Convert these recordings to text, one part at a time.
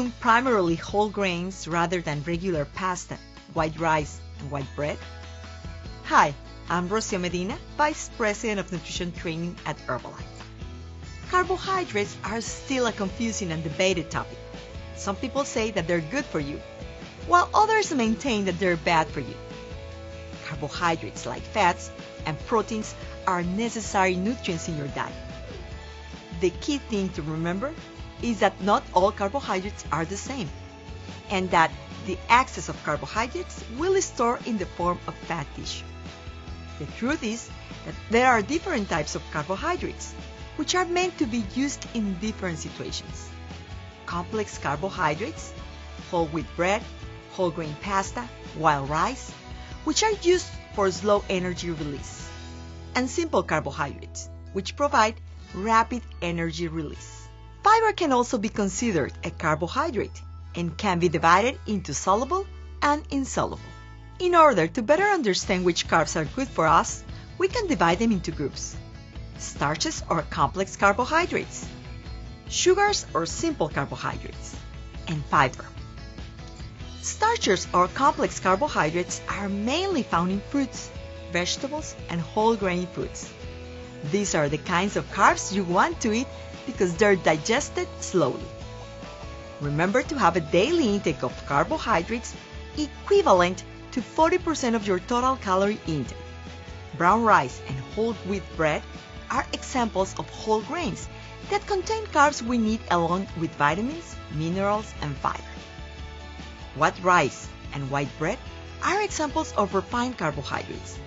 consume primarily whole grains rather than regular pasta, white rice, and white bread? Hi, I'm Rocio Medina, Vice President of Nutrition Training at Herbalife. Carbohydrates are still a confusing and debated topic. Some people say that they're good for you, while others maintain that they're bad for you. Carbohydrates like fats and proteins are necessary nutrients in your diet. The key thing to remember is that not all carbohydrates are the same, and that the excess of carbohydrates will store in the form of fat tissue. The truth is that there are different types of carbohydrates, which are meant to be used in different situations. Complex carbohydrates, whole wheat bread, whole grain pasta, wild rice, which are used for slow energy release, and simple carbohydrates, which provide rapid energy release. Fiber can also be considered a carbohydrate and can be divided into soluble and insoluble. In order to better understand which carbs are good for us, we can divide them into groups: starches or complex carbohydrates, sugars or simple carbohydrates, and fiber. Starches or complex carbohydrates are mainly found in fruits, vegetables, and whole grain foods. These are the kinds of carbs you want to eat because they're digested slowly. Remember to have a daily intake of carbohydrates equivalent to 40% of your total calorie intake. Brown rice and whole wheat bread are examples of whole grains that contain carbs we need along with vitamins, minerals, and fiber. White rice and white bread are examples of refined carbohydrates,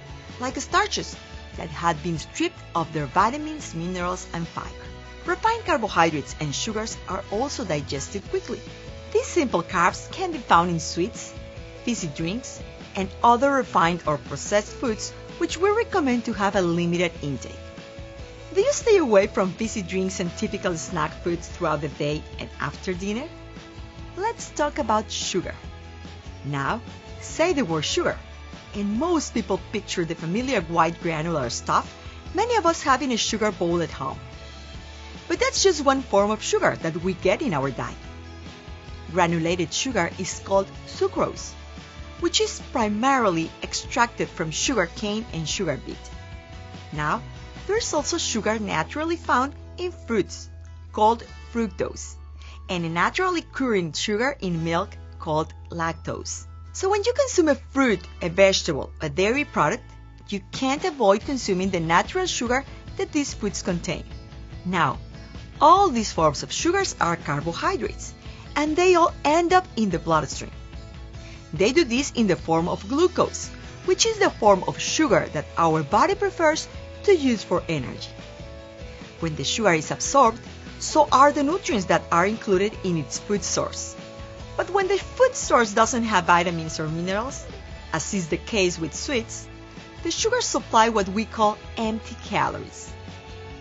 like starches that had been stripped of their vitamins, minerals, and fiber. Refined carbohydrates and sugars are also digested quickly. These simple carbs can be found in sweets, fizzy drinks, and other refined or processed foods, which we recommend to have a limited intake. Do you stay away from fizzy drinks and typical snack foods throughout the day and after dinner? Let's talk about sugar. Now, say the word sugar, and most people picture the familiar white granular stuff many of us have in a sugar bowl at home. But that's just one form of sugar that we get in our diet. Granulated sugar is called sucrose, which is primarily extracted from sugar cane and sugar beet. Now, there's also sugar naturally found in fruits, called fructose, and a naturally occurring sugar in milk called lactose. So when you consume a fruit, a vegetable, a dairy product, you can't avoid consuming the natural sugar that these foods contain. Now, all these forms of sugars are carbohydrates, and they all end up in the bloodstream. They do this in the form of glucose, which is the form of sugar that our body prefers to use for energy. When the sugar is absorbed, so are the nutrients that are included in its food source. But when the food source doesn't have vitamins or minerals, as is the case with sweets, the sugars supply what we call empty calories.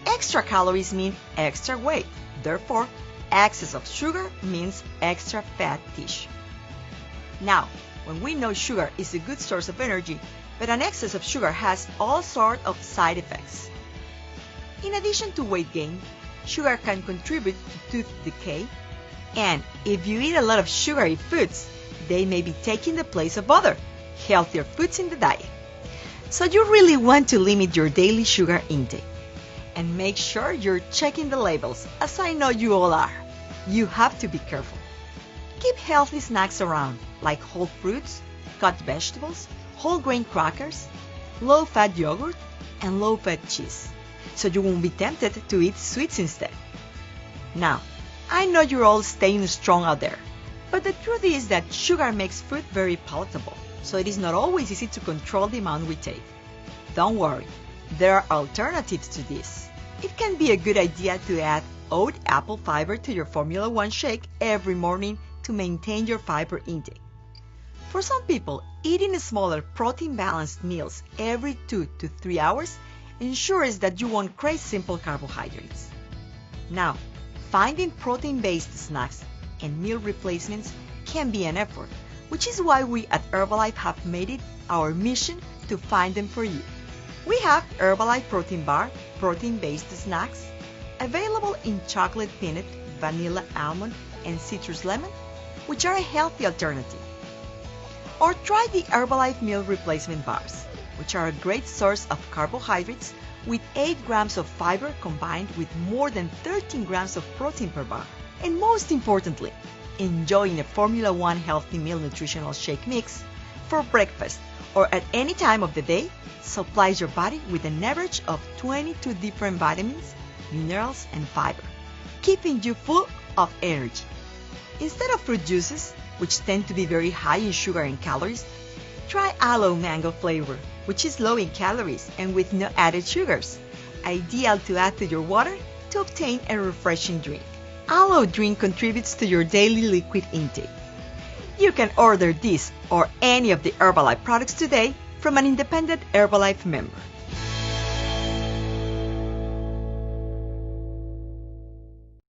Extra calories mean extra weight. Therefore, excess of sugar means extra fat tissue. Now, when we know sugar is a good source of energy, but an excess of sugar has all sorts of side effects. In addition to weight gain, sugar can contribute to tooth decay, and if you eat a lot of sugary foods, they may be taking the place of other, healthier foods in the diet. So you really want to limit your daily sugar intake. And make sure you're checking the labels, as I know you all are. You have to be careful. Keep healthy snacks around, like whole fruits, cut vegetables, whole grain crackers, low-fat yogurt, and low-fat cheese, so you won't be tempted to eat sweets instead. Now, I know you're all staying strong out there, but the truth is that sugar makes food very palatable, so it is not always easy to control the amount we take. Don't worry, there are alternatives to this. It can be a good idea to add oat apple fiber to your Formula 1 shake every morning to maintain your fiber intake. For some people, eating smaller protein-balanced meals every 2 to 3 hours ensures that you won't crave simple carbohydrates. Now, finding protein-based snacks and meal replacements can be an effort, which is why we at Herbalife have made it our mission to find them for you. We have Herbalife Protein Bar, protein-based snacks, available in chocolate peanut, vanilla almond, and citrus lemon, which are a healthy alternative. Or try the Herbalife Meal Replacement Bars, which are a great source of carbohydrates with 8 grams of fiber combined with more than 13 grams of protein per bar. And most importantly, enjoying a Formula One healthy meal nutritional shake mix for breakfast or at any time of the day supplies your body with an average of 22 different vitamins, minerals, and fiber, keeping you full of energy. Instead of fruit juices, which tend to be very high in sugar and calories, try aloe mango flavor, which is low in calories and with no added sugars, ideal to add to your water to obtain a refreshing drink. Aloe drink contributes to your daily liquid intake. You can order this or any of the Herbalife products today from an independent Herbalife member.